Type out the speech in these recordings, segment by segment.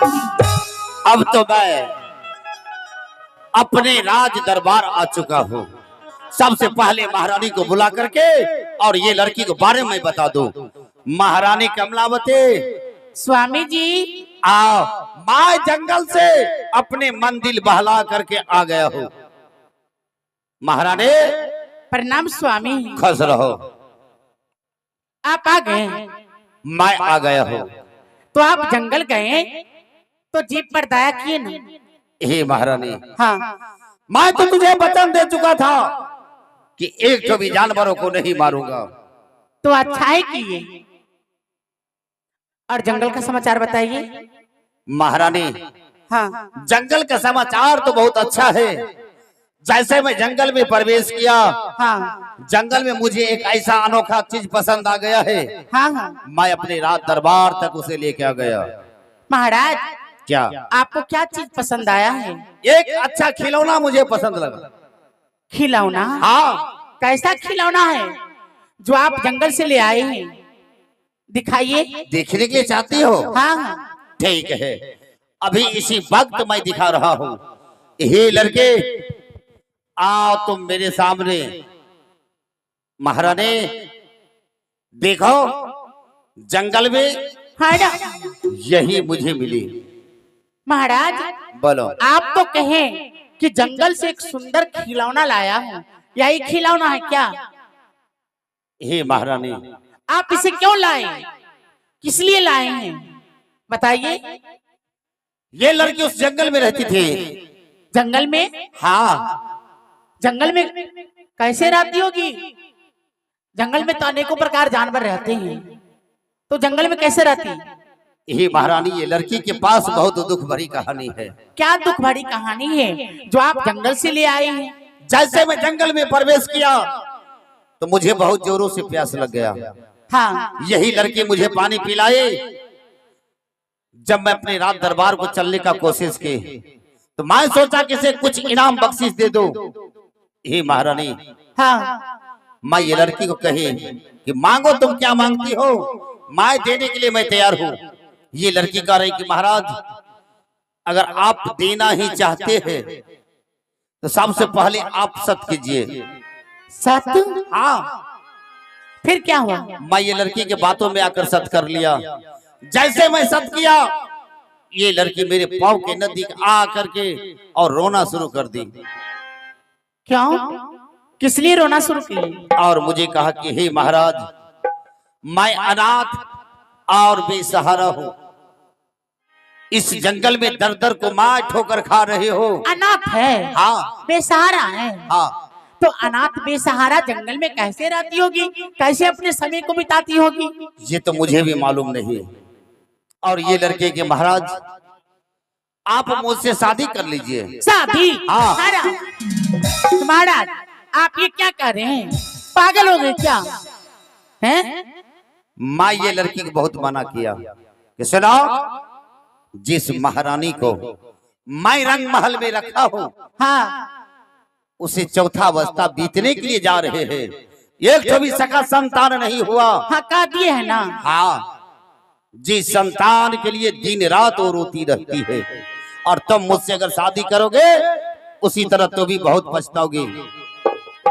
अब तो मैं अपने राज दरबार आ चुका हूँ। सबसे पहले महारानी को बुला करके और ये लड़की को बारे में बता दो। महारानी कमलावती, स्वामी जी आओ। मैं जंगल से अपने मंदिर बहला करके आ गया हूँ। महारानी प्रणाम स्वामी। खुश रहो। आप आ गए? मैं आ गया हूँ। तो आप जंगल गए तो जीप पर दया किए ना? हे महारानी, हाँ, मैं तो तुझे वचन दे चुका था कि एक तो भी जानवरों को नहीं मारूंगा। तो अच्छा है किए। और जंगल का समाचार बताइए। महारानी, हाँ, जंगल का समाचार तो बहुत अच्छा है। जैसे मैं जंगल में प्रवेश किया, हाँ, जंगल में मुझे एक ऐसा अनोखा चीज पसंद आ गया है। हाँ, हाँ। मैं अपने राज दरबार तक उसे लेके आ गया। महाराज, क्या आपको क्या चीज पसंद आया है? एक अच्छा खिलौना मुझे पसंद लगा। खिलौना? हाँ। कैसा खिलौना है जो आप जंगल से ले आए हैं? दिखाइए। देखने के लिए चाहती हो? हाँ, हाँ। ठीक है, अभी इसी वक्त मैं दिखा रहा हूँ। हे लड़के, आओ तुम मेरे सामने। महारानी देखो, जंगल में हाँ ना? यही मुझे मिली। महाराज, बोलो। आप तो कहें कि जंगल से एक सुंदर खिलौना लाया हूँ, यही खिलौना है क्या? हे महारानी, आप इसे क्यों लाए? किस लिए लाए हैं? बताइए। ये लड़की उस जंगल में रहती थी। जंगल में? हाँ। जंगल में कैसे रहती होगी? जंगल में तो अनेकों प्रकार जानवर रहते हैं, तो जंगल में कैसे रहती? हे महारानी, ये लड़की के पास बहुत दुख भरी कहानी है। क्या दुख भरी कहानी है जो आप जंगल से ले आए हैं? जैसे मैं जंगल में प्रवेश किया तो मुझे बहुत जोरों से प्यास लग गया। हाँ, यही लड़की मुझे पानी पिलाए। जब मैं अपने राज दरबार को चलने का कोशिश की तो मैं सोचा कि इसे कुछ इनाम बख्शिश दे दो। हे महारानी, हाँ। मैं ये लड़की को कही कि मांगो, तुम क्या मांगती हो, मैं देने के लिए मैं तैयार हूँ। ये लड़की कह रही कि महाराज, अगर आप देना ही चाहते हैं तो सबसे पहले आप सत्य कीजिए। सत्य? हाँ। फिर क्या हुआ? मैं ये लड़की के बातों में आकर सत्य कर लिया। जैसे मैं सत्य किया, ये लड़की मेरे पाँव के नजदीक आ करके और रोना शुरू कर दी। क्यों? किस लिए रोना शुरू की? और मुझे कहा कि हे महाराज, मैं अनाथ और बेसहारा हूँ। इस जंगल में दर दर को मार ठोकर खा रहे हो। अनाथ है? हाँ। बेसहारा है? हाँ। तो अनाथ बेसहारा जंगल में कैसे रहती होगी? कैसे अपने समय को बिताती होगी? ये तो मुझे भी मालूम नहीं। और ये लड़के के महाराज, आप मुझसे शादी कर लीजिए। शादी? हाँ। महाराज, आप ये क्या कर रहे हैं? पागल हो गए क्या? हैं? मैं ये लड़की को बहुत मना किया कि सुनो, जिस महारानी को मैं रंग महल में रखा हूँ, हाँ, उसे चौथा अवस्था बीतने के लिए जा रहे हैं। एक तो भी सका संतान नहीं हुआ। हाँ, कह दिए है ना? हाँ। जिस संतान के लिए दिन रात वो रोती रहती है, और तुम मुझसे अगर शादी करोगे उसी तरह तो भी बहुत पछताओगे।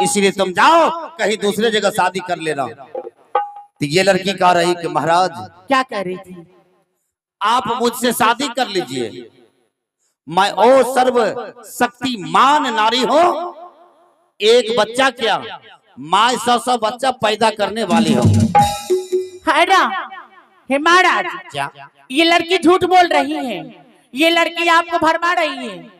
इसलिए तुम जाओ, कहीं दूसरे जगह शादी कर लेना। तो ये लड़की कह रही कि महाराज, क्या कह रही थी? आप मुझसे शादी कर लीजिए। मैं ओ सर्व शक्तिमान नारी हूँ। एक बच्चा क्या, मैं 100 बच्चा पैदा करने वाली हूँ। हे महाराज, क्या ये लड़की झूठ बोल रही है? ये लड़की आपको भरमा रही है।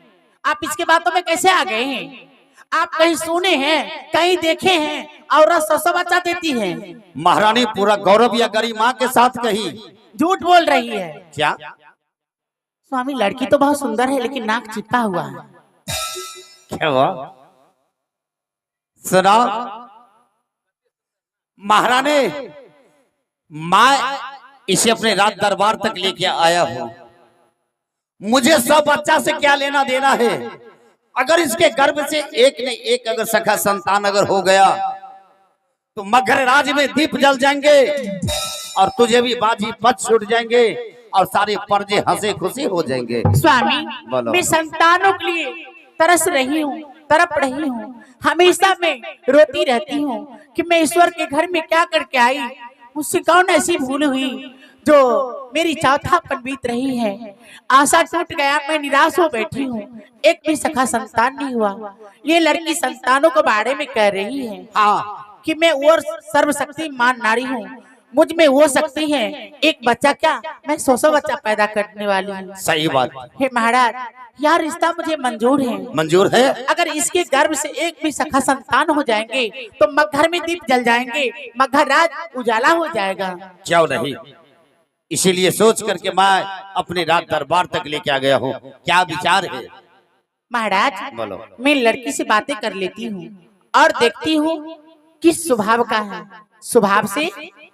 आप इसके बातों में कैसे आ गए हैं? आप कहीं सुने हैं, कहीं देखे हैं औरत 100 बच्चा देती है? महारानी पूरा गौरव या गरिमा के साथ कही। झूठ बोल रही है। क्या स्वामी, लड़की तो बहुत सुंदर है लेकिन नाक चिपका हुआ है। क्या हुआ? सुना महारानी, मैं इसे अपने राज दरबार तक लेके आया हूँ। मुझे 100 बच्चा से क्या लेना देना है? अगर इसके गर्भ से एक नहीं एक अगर सखा संतान अगर हो गया तो मगध राज में दीप जल जाएंगे और तुझे भी बाजी पद छूट जाएंगे और सारे पर्दे हंसे खुशी हो जाएंगे। स्वामी, बोलो। मैं संतानों के लिए तरस रही हूँ, तड़प रही हूँ। हमेशा मैं रोती रहती हूँ कि मैं ईश्वर के घर में क्या करके आई। मुझसे कौन ऐसी भूल हुई जो मेरी चौथापन बीत रही है। आशा टूट गया, मैं निराश हो बैठी हूँ। एक भी सखा संतान नहीं हुआ। ये लड़की संतानों के बारे में कह रही है हाँ, कि मैं और सर्वशक्तिमान नारी हूँ, मुझ में वो शक्ति है। एक बच्चा क्या, मैं 100 बच्चा पैदा करने वाली हूँ। सही बात। हे महाराज, यह रिश्ता मुझे मंजूर है। मंजूर है। अगर इसके गर्भ से एक भी सखा संतान हो जाएंगे तो मगहर में दीप जल जाएंगे, मगहर राज उजाला हो जाएगा। क्यों नहीं, इसीलिए सोच करके मैं अपने राज दरबार तक लेके आ गया हूँ। क्या विचार है? महाराज, बोलो। मैं लड़की से बातें कर लेती हूँ और देखती हूँ किस स्वभाव का है। स्वभाव से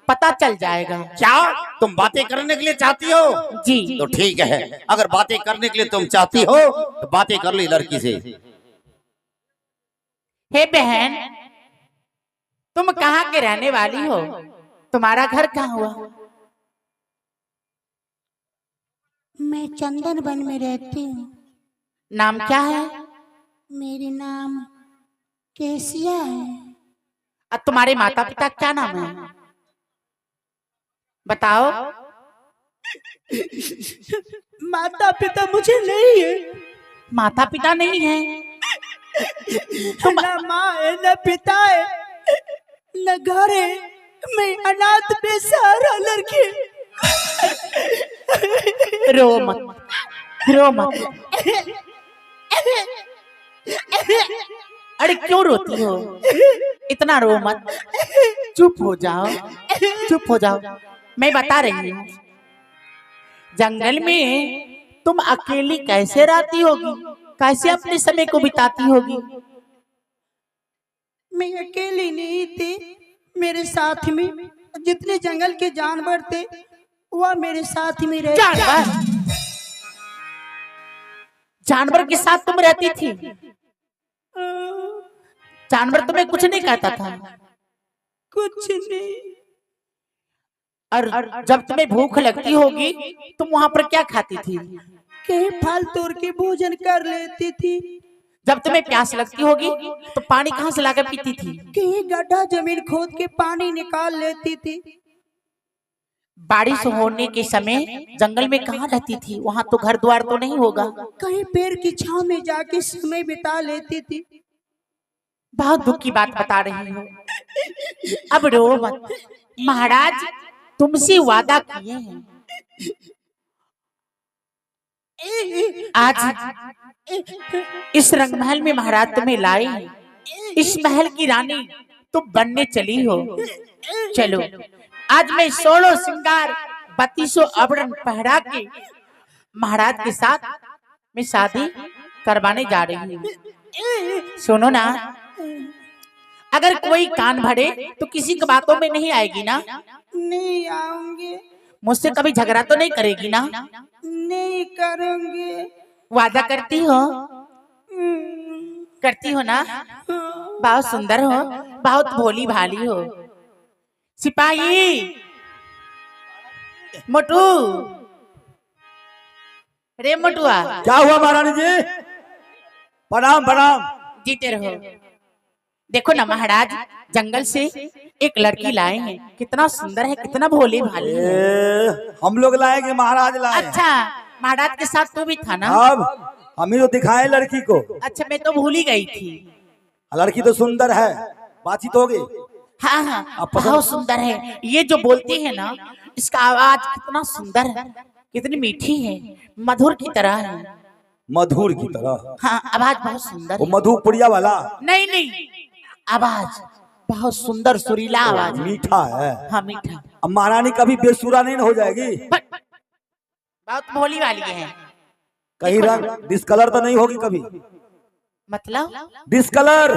पता चल जाएगा। क्या तुम बातें करने के लिए चाहती हो? जी। तो ठीक है, अगर बातें करने के लिए तुम चाहती हो तो बातें कर ली लड़की से। हे बहन, तुम कहाँ के रहने वाली हो? तुम्हारा घर कहाँ हुआ? मैं चंदन वन में रहती हूँ। नाम क्या है? मेरी नाम केसिया है। और तुम्हारे माता पिता क्या नाम है? बताओ। माता पिता मुझे नहीं है। माता पिता नहीं है? न माँ है, न पिता है, न घर है। मैं अनाथ बेसहारा लड़की। रो मत, रो मत। अरे क्यों रोती हो? इतना रो मत, चुप हो जाओ, चुप हो जाओ। मैं बता रही हूँ, जंगल में तुम अकेली कैसे रहती होगी, कैसे अपने समय को बिताती होगी? मैं अकेली नहीं थी, मेरे साथ में जितने जंगल के जानवर थे वह मेरे साथ में रहते। जानवर? जानवर के साथ तुम रहती थी? जानवर तुम्हें कुछ नहीं कहता था? कुछ नहीं। और जब तुम्हें भूख लगती होगी तुम वहां पर क्या खाती थी? कहीं फल तोड़ के भोजन कर लेती थी। जब तुम्हें प्यास लगती होगी तो पानी कहाँ से लाकर पीती थी? कहीं गड्ढा जमीन खोद के पानी निकाल लेती थी। बारिश होने के समय जंगल में कहाँ रहती थी? वहां तो घर द्वार तो नहीं होगा। कहीं पेड़ की छांव में जाके समय बिता लेती थी। बहुत दुख की बात बता रही हो, अब रो मत। महाराज तुमसे वादा किए हैं, आज इस रंगमहल में महाराज तुम्हें लाए हैं। इस महल की रानी तुम बनने चली हो। चलो, आज मैं 16 श्रृंगार 32 आभूषण पहरा के महाराज के साथ मैं शादी करवाने जा रही हूँ। सुनो ना, अगर कोई कान भरे तो किसी की बातों में नहीं आएगी ना? नहीं आऊंगी। मुझसे कभी झगड़ा तो नहीं करेगी ना? नहीं करूंगी। वादा करती हो? करती हो ना? बहुत सुंदर हो, बहुत भोली भाली हो। सिपाही मोटू, रे मोटुआ। क्या हुआ महारानी जी? प्रणाम प्रणाम। जीते रहो। देखो ना महाराज, जंगल से एक लड़की लाए हैं, कितना सुंदर है, कितना भोली भाली है। हम लोग लाएंगे, महाराज लाए। अच्छा, महाराज के साथ तू भी था ना? अब हम ही तो दिखाए लड़की को। अच्छा, मैं तो भूल ही गई थी। लड़की तो सुंदर है, बातचीत होगी। हाँ हाँ, बहुत सुंदर है। ये जो बोलती है ना, इसका आवाज कितना सुंदर है, कितनी मीठी है, मधुर की तरह है। मधुर की तरह? हाँ, आवाज बहुत सुंदर वो है। मधुपुरिया वाला? नहीं नहीं, आवाज बहुत सुंदर, सुरीला आवाज है। मीठा है। हाँ, मीठा। अब महारानी कभी बेसुरा नहीं हो जाएगी? बहुत भोली वाली है। कहीं रंग डिस्कलर तो नहीं होगी कभी? मतलब डिस्कलर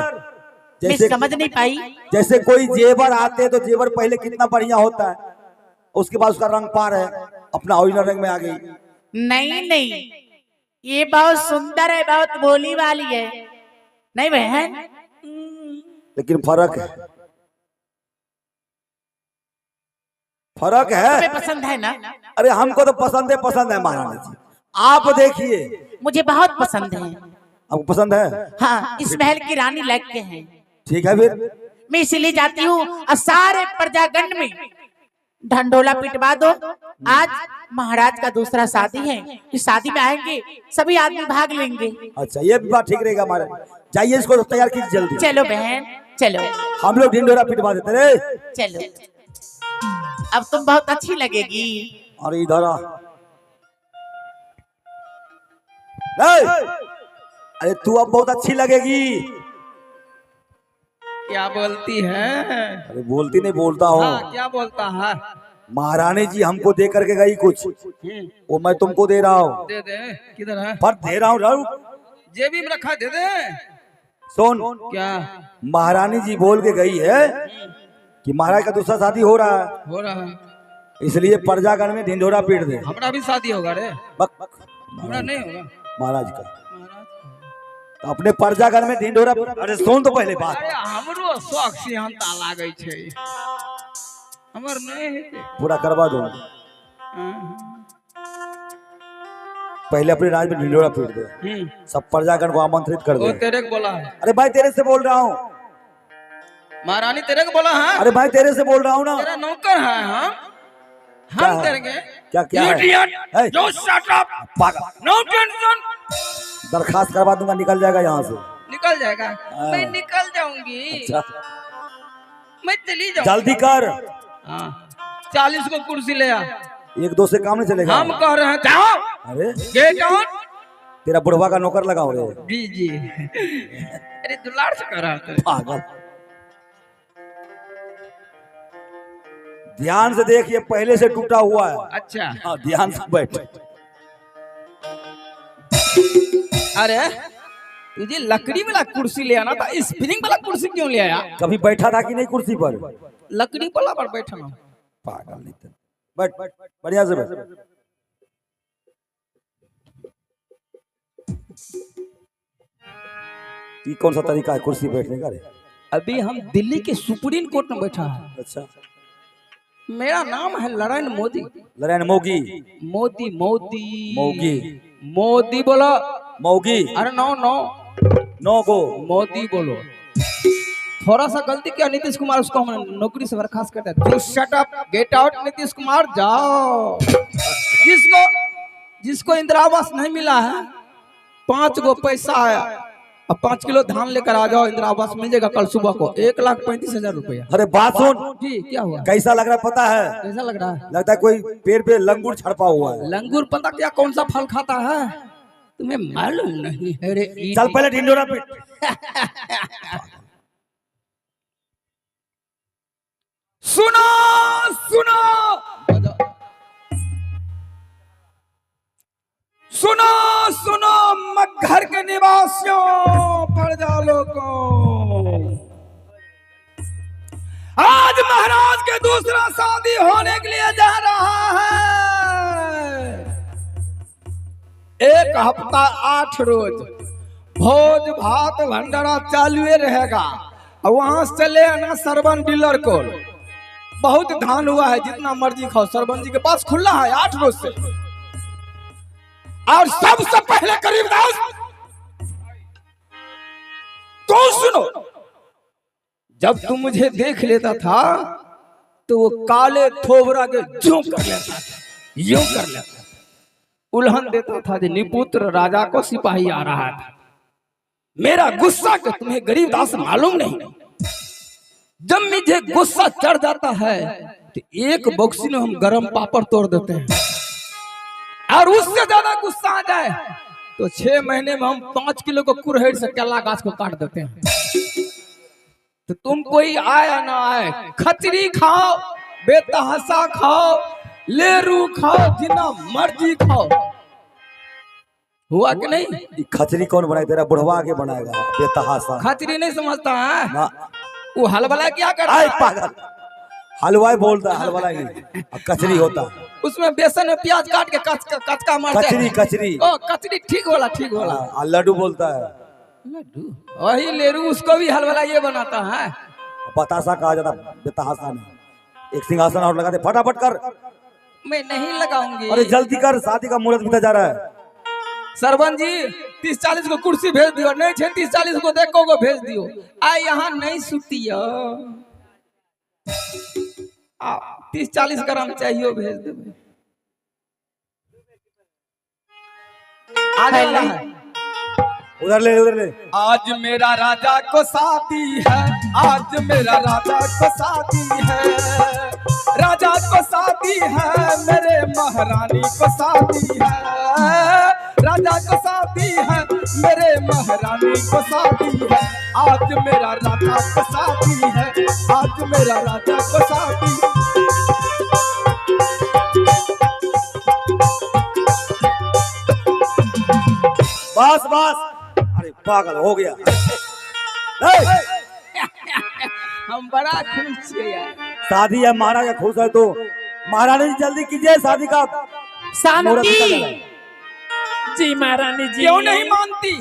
मैं जैसे समझ नहीं पाई। जैसे कोई जेवर आते हैं तो जेवर पहले कितना बढ़िया होता है, उसके बाद उसका रंग पार है, अपना ओरिजिनल रंग में आ गई। नहीं नहीं, ये बहुत सुंदर है, बहुत भोली वाली है। नहीं बहन? लेकिन फर्क है, फर्क है। तुम्हें पसंद है ना? अरे हमको तो पसंद है महारानी जी। आप देखिए, मुझे बहुत पसंद है। आपको पसंद है? हाँ, इस महल की रानी लायक के हैं। ठीक है फिर। मैं इसीलिए जाती हूँ और सारे प्रजागण में ढंढोला पिटवा दो। आज महाराज का दूसरा शादी है, इस शादी में आएंगे सभी आदमी भाग लेंगे। अच्छा, ये भी बात ठीक रहेगा हमारे। जाइए, इसको तैयार कीजिए जल्दी। चलो बहन चलो, हम लोग ढिंढोरा पिटवा देते रे। चलो अब तुम बहुत अच्छी लगेगी। अरे इधर आ। नहीं! अरे तू अब बहुत अच्छी लगेगी। क्या बोलती है? अरे बोलती नहीं, बोलता हूँ। हाँ, क्या बोलता है? महारानी जी हमको दे करके गई कुछ, वो मैं तुमको दे रहा हूँ। दे दे। किधर है? पर दे रहा हूँ। जेबी में रखा, दे दे। सुन, क्या महारानी जी बोल के गई है कि महाराज का दूसरा शादी हो रहा है, हो रहा है? इसलिए प्रजागण में ढिंढोरा पीट दे। हमारा भी शादी होगा रे? बक, हमारा नहीं होगा। महाराज का तो अपने प्रजागण में ढिंढोरा। अरे सुन तो पहले बात। अरे हमरो शौक से हम ताला गई छे, हमर नहीं है। पूरा करवा दो। पहले अपने राज में ढिंढोरा पीट दे, सब प्रजागण को आमंत्रित कर वो दे। तेरे को बोला है? अरे भाई तेरे से बोल रहा हूँ। महारानी तेरे को बोला है? अरे भाई तेरे से बोल रहा हूँ ना। तेरा नौकर है हम तेरे के। क्या क्या है? Idiot! You shut up! पागल। No tension! दरखास्त करवा दूंगा, निकल जाएगा यहाँ से। निकल जाएगा? मैं निकल जाऊंगी। अच्छा, मैं चली जाऊंगी। जल्दी कर। हाँ, 40 को कुर्सी ले आ। एक दो से काम नहीं चलेगा। हम कह रहे हैं जाओ। अरे गेट आउट। तेरा बुढ़वा का नौकर लगाओ रे। जी जी। अरे दुलार से कह रहा है। पागल। ध्यान से देख, ये पहले से टूटा हुआ है। अच्छा। हाँ, ध्यान से बैठ। अरे तुझे लकड़ी वाला कुर्सी ले आना था, स्प्रिंग वाला कुर्सी क्यों ले आया? कभी बैठा था कि नहीं कुर्सी पर? लकड़ी वाला पर बैठा ना। पागल नहीं था। बैठ, बढ़िया से बैठ। ये कौन सा तरीका है कुर्सी बैठने का रे? अभी हम दिल्ली के सुप्रीम कोर्ट में बैठा है। अच्छा, मेरा नाम है नरेंद्र मोदी। नरेंद्र मोगी। मोदी मोदी मोगी। मोदी बोलो। मोगी। अरे नो नो नो गो। मोदी बोलो। थोड़ा सा गलती किया नीतीश कुमार, उसको हम नौकरी से बर्खास्त करते हैं। You shut up, get out Nitish Kumar, जाओ। जिसको इंदिरा आवास नहीं मिला है, 5 गो पैसा आया, अब 5 किलो धान लेकर आ जाओ, इंदिरा आवास मिल जाएगा कल सुबह को। 1,35,000 रुपया। अरे बात सुन जी, क्या हुआ? कैसा लग रहा है पता है? कैसा लग रहा है? लगता है कोई पेड़ पे लंगूर छड़पा हुआ है। लंगूर पता क्या कौन सा फल खाता है? तुम्हें मालूम नहीं है रे? चल पहले ढिंढोरा पीट। सुनो सुनो सुनो सुनो मगहर के निवासियों, प्रजा लोगों, आज महाराज के दूसरा शादी होने के लिए जा रहा है। 1 हफ्ता 8 रोज भोज भात भंडारा चालू रहेगा। वहां से ले आना सरवन डीलर को। बहुत धान हुआ है, जितना मर्जी खाओ, सरवन जी के पास खुला है 8 रोज से। और सबसे पहले गरीबदास तो सुनो, जब तुम मुझे देख लेता था तो वो काले थोबरा के यूं कर लेता था, यूं कर लेता था, उल्हन देता था कि निपुत्र राजा को सिपाही आ रहा था। मेरा गुस्सा कि तुम्हें गरीबदास मालूम नहीं। जब मुझे गुस्सा चढ़ जाता है तो एक बॉक्सी में हम गरम पापड़ तोड़ देते हैं, और उससे ज्यादा गुस्सा आ जाए तो 6 महीने में हम 5 किलो को कुरहेड़ से केला गाछ को काट देते हैं। तो तुम कोई आए या ना आए, खचरी खाओ, बेतहासा खाओ, लेरू खाओ, जितना मर्जी खाओ। हुआ कि नहीं? खचरी कौन बनाए? तेरा बुढ़वा आगे बनाएगा बेतहासा। खचरी नहीं समझता है? ना। वो हलवाला क्या करता आए है? पागल, हलवाई बोलता है, हलवाई नहीं, कचरी होता है। उसमें बेसन में प्याज काट के कचका मारते हैं। कचरी कचरी। ओ कचरी, ठीक बोला, ठीक बोला। हाँ, लड्डू बोलता है। लड्डू वही लेरू, उसको भी हलवाला ये बनाता है। बतासा कहा जाता, बेतहासा नहीं। एक सिंहासन और लगा दे, फटाफट कर। मैं नहीं लगाऊंगी। अरे जल्दी कर, शादी का मुहूर्त बीता जा रहा है। सरपंच जी 30-40 को कुर्सी भेज दियो, नहीं 36-40 को देखो को भेज दियो। आ यहाँ नहीं सुतिया 30-40 ग्राम चाहिए भेज देवे। आने वाला है। उधर ले उधर ले। आज मेरा राजा को शादी है, आज मेरा राजा को शादी है, राजा को शादी है, मेरे महारानी को शादी है, राजा को शादी है, मेरे महारानी को शादी है। आज मेरा राजा को शादी है, आज मेरा राजा को शादी। बस बस, अरे पागल हो गया। हम बड़ा खुश हैं यार। शादी है, महाराजा खुश है तो महारानी जी जल्दी कीजिए शादी का मुहूर्त बीता जा रहा है। जी महारानी जी। क्यों नहीं मानती?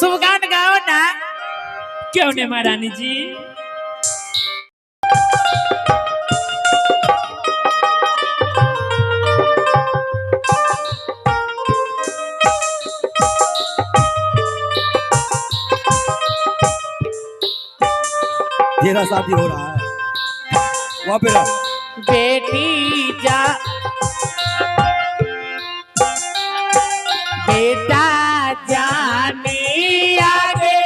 शुभगान गाओ ना। क्यों नहीं महारानी जी? तेरा शादी हो रहा है वहाँ पे रह। बेटी जा बेटा जाने आगे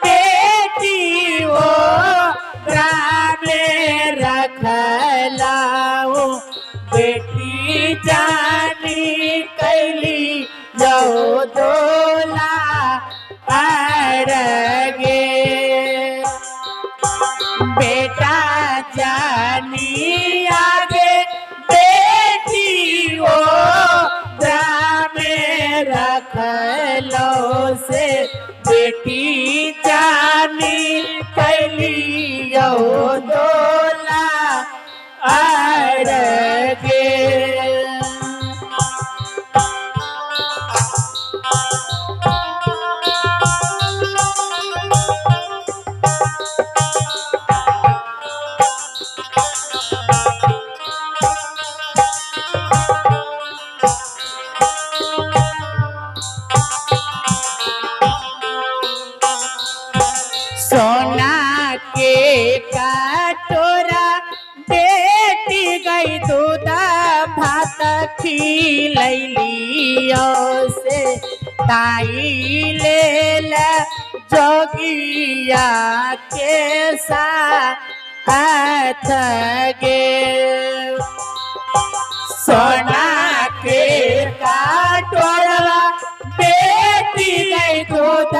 बेटी वो रामे रख लाओ, बेटी जानी कैली जाओ दोला पड़गे, बेटा जानी आगे बेटी वो में रख लो से, बेटी जानी कैलियो दोला अड़गे। सोना के कटोरा बेटी गई दूध भात खिलैलियो से, ताई ले ल जोगिया के साथ गे। सोना के कटोरा बेटी गई दूध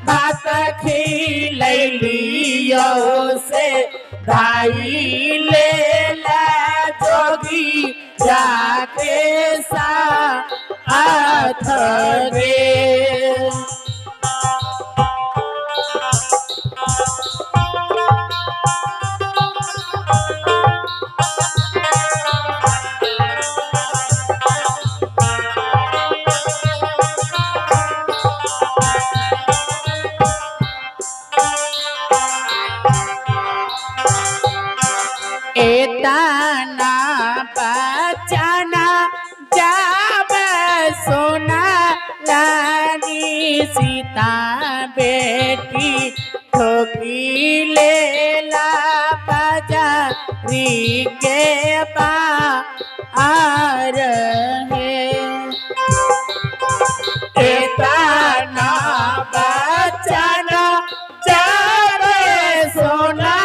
भात खिलैलियो से, भाई ले ला जोगी जाके साथ गे। एतना बचाना जाब सोना रानी सीता बेटी ठोकी ले ला बाजारी के बाहर है। एतना बचाना जाब सोना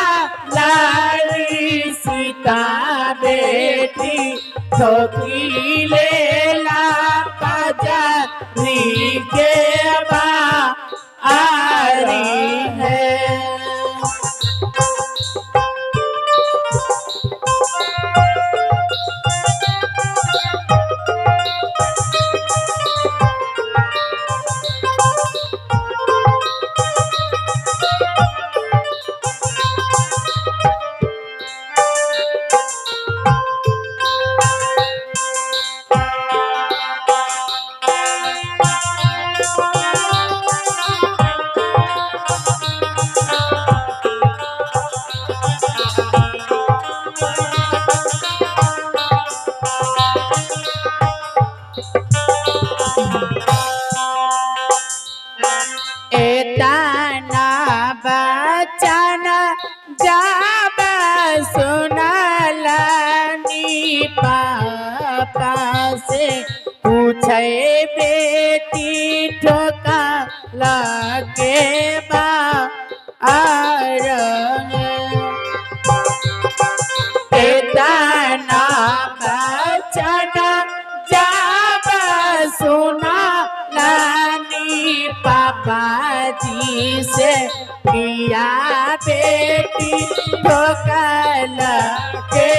सीता बेटी ठोकी ले ला बाजारी के बाहर है। से पूछे बेटी ठोका लगे बा बचना जब सुना नानी पापा जी से पिया बेटी ठोकल के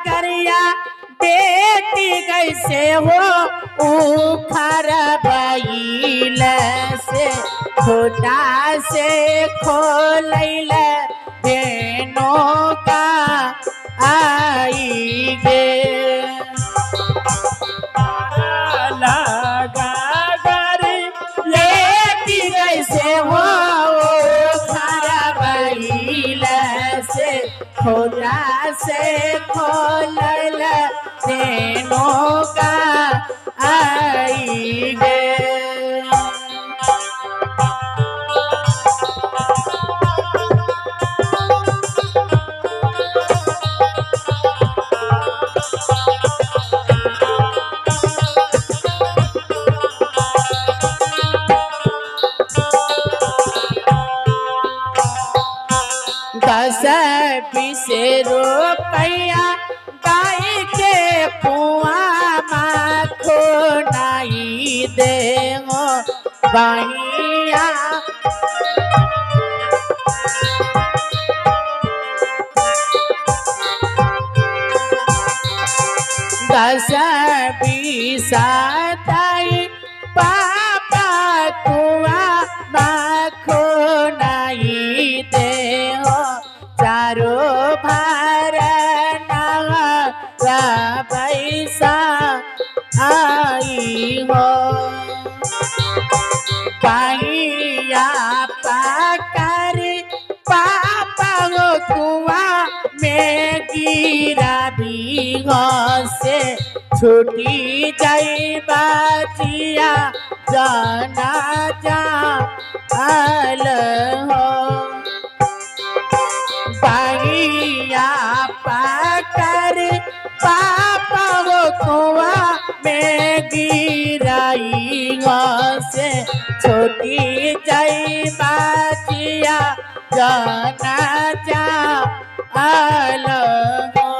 गरिया बेटी कैसे हो उखर बैल से छोटा से खोलैल बेनों का आई गे लगा बेटी कैसे हो उखर बैल से खोला से खोलल देनों का आई गे दस बीस रुपया गाय के पुआ माखो नहीं दे बहिया दस बीस दाई पापा कुआ माखो नहीं दे चारो भार पैसा आई हो पाइया पाकर पापा हो कुआ में गिरा भी से छुटी जाई बाजिया जाना जा आल हो पाइया पाकर पापा वो कुआ में गिराई से छोटी जाई बाजिया जाना जा आल हो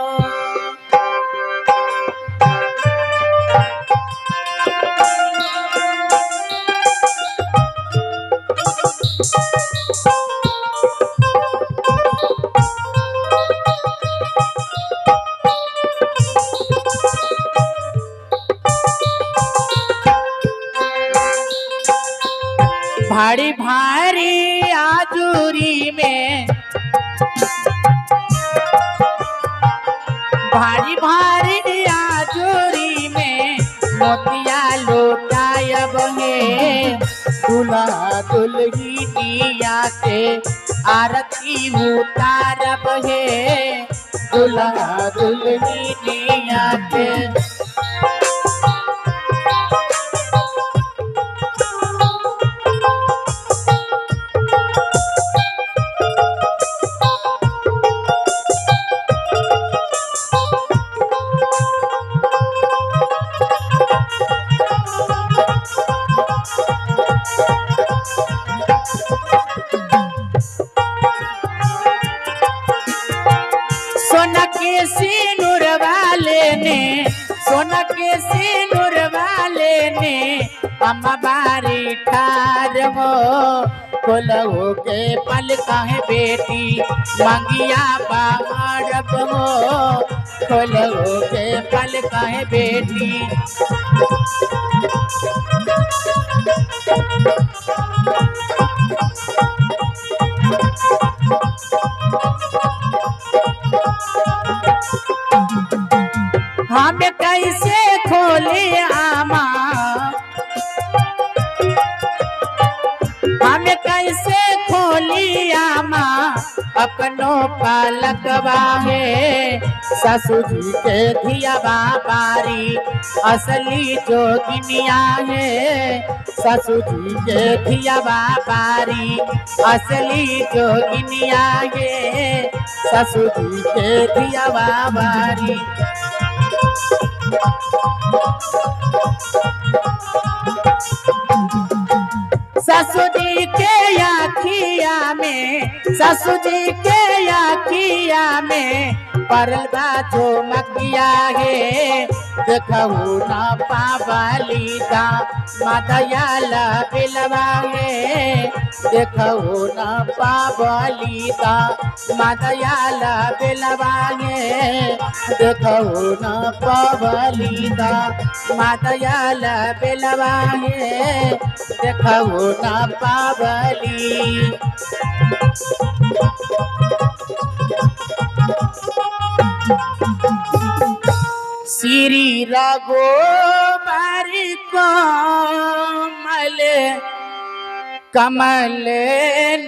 भारी भारी आजूरी में भारी भारी आजूरी में मोतिया लौटायब है दूल्हा दुल्हनिया के आरती उतारब है दूल्हा दुल्हनिया के सोना के सिनुर वाले ने अम्मा बारी ठार हो खोलहो के पल काहे बेटी मंगिया बाहर हो खोलहो के पल काहे बेटी। हम कैसे खोले आमा हम कैसे खोली आमा अपनों पलकवा है ससुर जी के धिया बाबारी असली जोगिनिया है ससुर जी के धिया बाबारी असली जोगिनिया है ससुर जी के धिया बाबारी। ससुर जी के आखिया में ससुर जी के आखिया में परल बा जो मकिया है देखहु ना पावली दा मादयाला बिलवा है देखहु ना पावली दा मादयाला बिलवा है देखहु ना पावली दा मादयाला बिलवा है देखहु ना पावली। श्री रघुबर कोमल कमल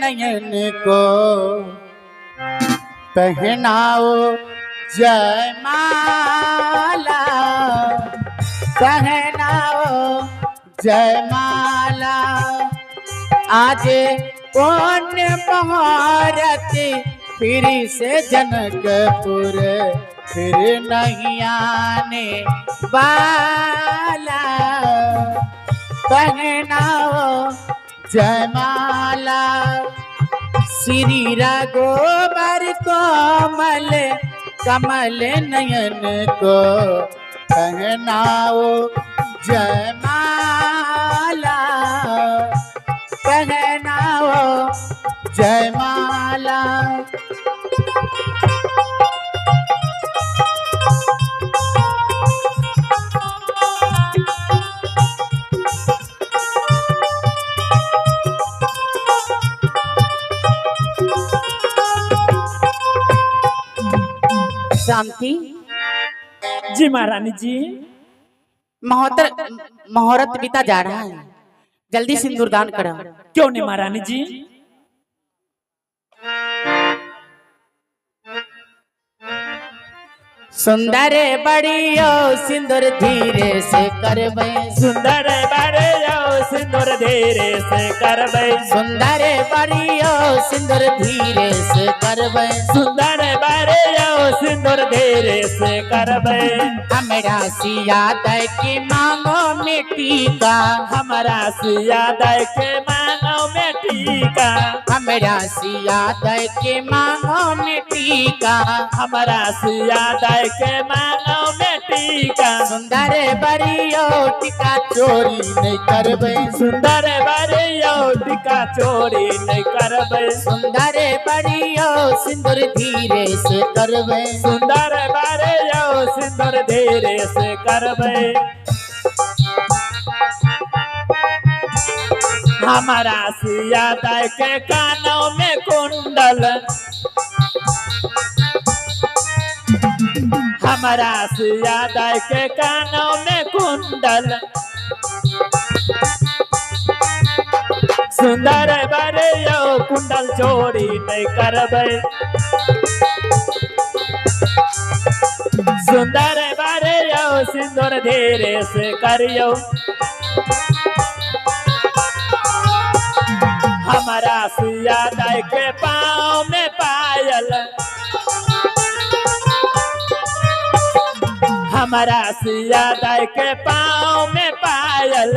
नयन को पहनाओ जयमाला पहनाओ जयमाला। आज कौन मुहूर्त फिर से जनकपुर फिर नहीं आने वाला पहनाओ जयमाला। श्री रघुबर कोमल कमल नयन को पहनाओ जयमाला पहनाओ जयमाला। शांति जी महारानी जी। मुहूर्त बीता जा रहा है जल्दी सिंदूर दान करो। क्यों नहीं महारानी जी। सुंदर बड़ियो सिंदूर धीरे से करबे सुंदर बड़ियो सिंदूर धीरे से करबे सुंदर बड़ियो सिंदूर धीरे से करबे सुंदर बड़ियो सिंदूर धीरे से करबे। हमरा सिया दय के मांगो में टीका हमारा सिया दय के मांगो में टीका हमरा सिया दय के मांगो में टीका हमारा सिया दय के मांगो में टीका। सुंदर बड़ियो टीका चोरी नहीं करबे सुंदर बड़ियो टीका चोरी नहीं करबे सुंदर बड़ियो सिंदूर धीरे से करबे सुंदर बड़ियो सिंदूर धीरे से करबे। हमारा सिया दय के कानों में कुंडल हमारा सिया दय के कानों में कुंडल सुंदर बड़ियो कुंडल चोरी नहीं करबे सुंदर बड़ियो सिंदूर धीरे से करियो। हमारा सिया दय के पाँव में पायल हमारा सिया दय के पाँव में पायल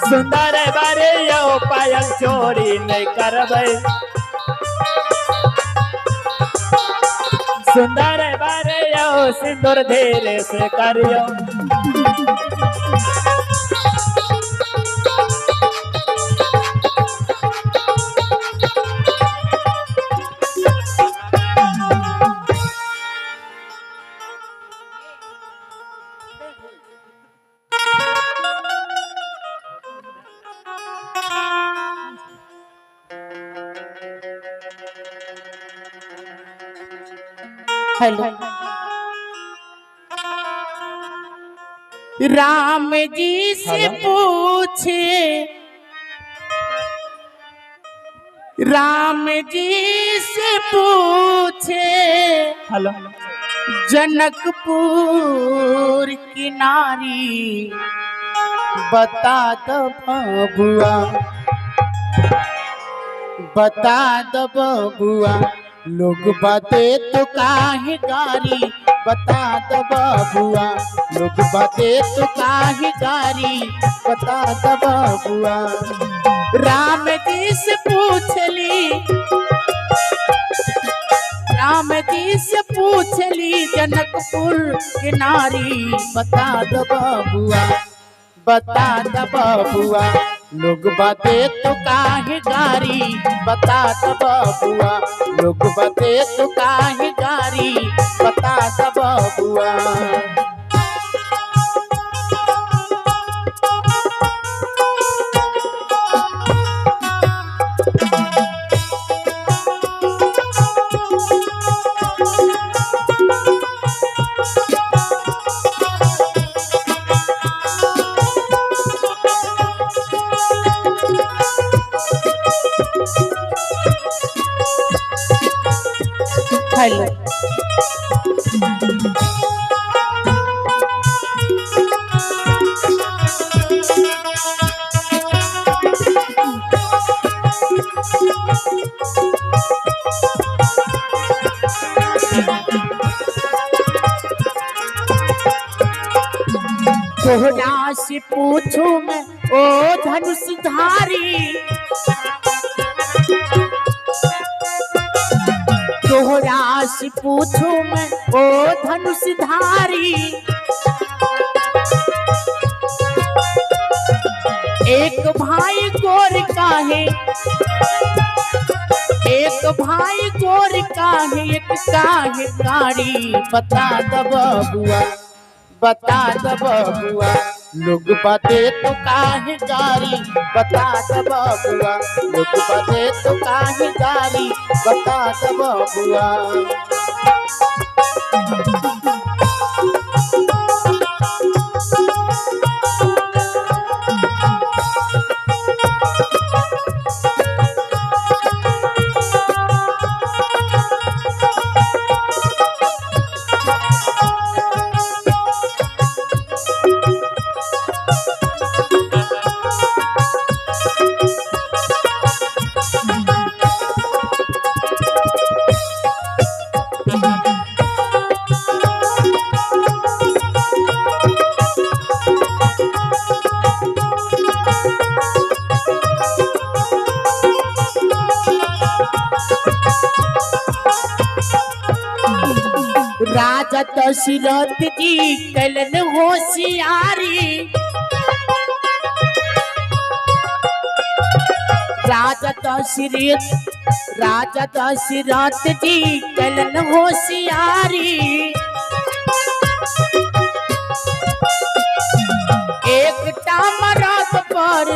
सुंदर बड़ियो पायल चोरी नहीं करबे सुंदर बड़ियो सिंदूर धीरे से करियो। हेलो। राम जी से पूछे, राम जी से पूछे हेलो जनकपुर की नारी, बता दो बबुआ, बता दो बबुआ, लोग बाते तो काहे गारी, बता दो बबुआ, लोग बाते तो काहे गारी, बता दो बबुआ। राम जी से पूछ ली, राम जी से पूछ ली जनकपुर की नारी, बता दो बबुआ, बता दो बबुआ, लोग बाते तो काहे गारी, बता दो बबुआ, लोग बाते तो काहे गारी, बता दो बबुआ। हेलो। तोहरा से पूछूं मैं ओ धनुषधारी, तोहरा से पूछूं मैं ओ धनुषधारी, एक भाई गोर काहे, एक भाई गोर काहे, एक काहे कारी, बता दो बबुआ, बता दो बबुआ, लोग बाते तो काहे गारी, बता दो बबुआ, लोग बाते तो काहे गारी, बता दो बबुआ। राजा दशरथ जी कलन होशियारी, राजा दशरथ जी कलन होशियारी, एकटा मरद पर,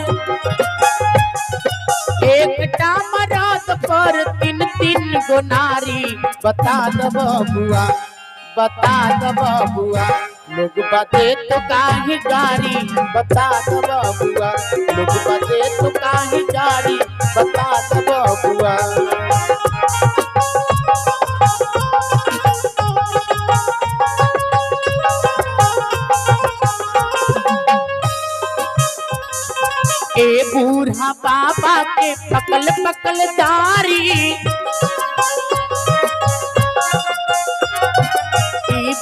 एकटा मरद पर तीन तीन गो नारी, बता दो बबुआ, बता दो बबुआ, लोग बाते तो काहे गारी, बता दो बबुआ, लोग बाते तो काहे गारी, बता दो बबुआ। ए बूढ़ा बाबा के पकल पकल दारी,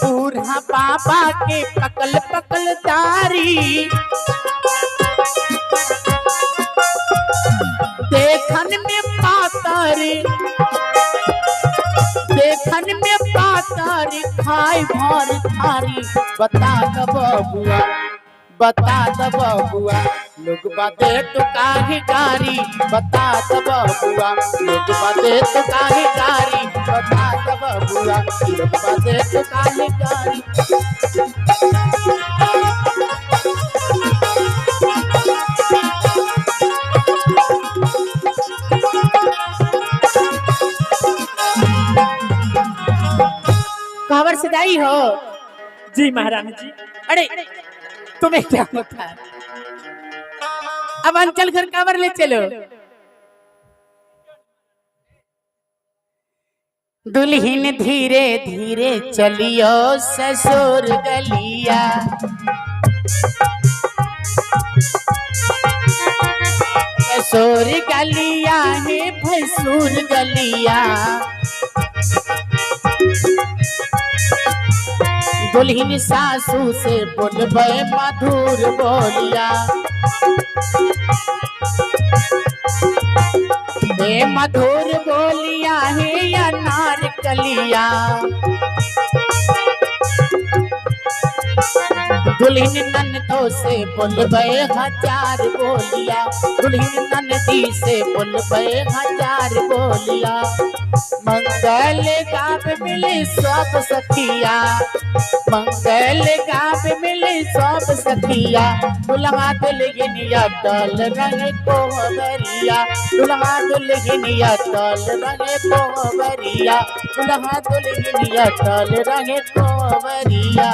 बूढ़ा बाबा के पकल पकल दारी, देखन में पातर, देखन में पातर, खाए भर थारी, बता दो बबुआ, बता दो बबुआ, लोग बाते तो काहे गारी, बता दो बबुआ, लोग बाते तो काहे गारी, बता दो बबुआ, लोग बाते तो काहे गारी। सदाई हो? जी महारानी जी। अरे तुम्हें क्या होता है? अब अंचल घर कांवर ले चलो। दुल्हन धीरे धीरे चलियो ससुर गलिया, ससुर गलिया है भसुर गलिया। दुल्हन सासू से बोलबे मधुर बोलिया, बे मधुर बोलिया है अनार कलिया। दुल्हन ननदों से बोलबे हजार बोलिया, दुल्हन ननदी से बोलबे हजार बोलिया। मंगल गाव मिले सब सखिया, मंगल गाव मिले सब सखिया। दुल्हा दुल्हनिया टल रंग कोहबरिया, दुल्हा दुल्हनिया टल रंग कोहबरिया, दुल्हा दुल्हनिया टल रंग कोहबरिया।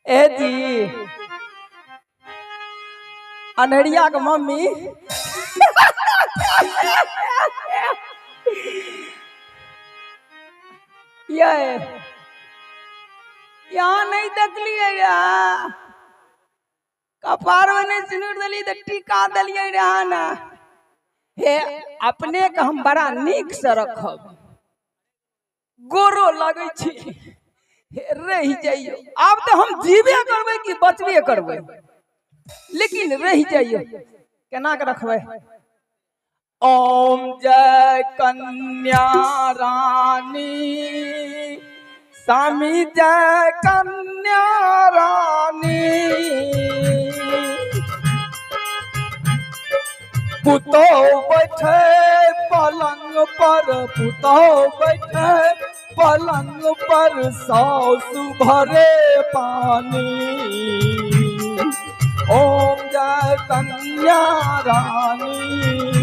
ए जी अनहरिया के मम्मी ये यहाँ नहीं देखलिए कपार में सिनुर दली तो टीका दलिए रहा ना। हे अपने के हम बड़ा नीक से रखब, गोरो लगे छी रह जाइयो। अब तो हम जीवे करबे कि बचबे करबे, लेकिन रह जाइयो केना के रखबे। ओम जय कन्या रानी, स्वामी जय कन्या रानी। पुतो बैठे पलंग पर, पुतो बैठे पलंग पर, सासु भरे पानी। ओम जय कन्या रानी।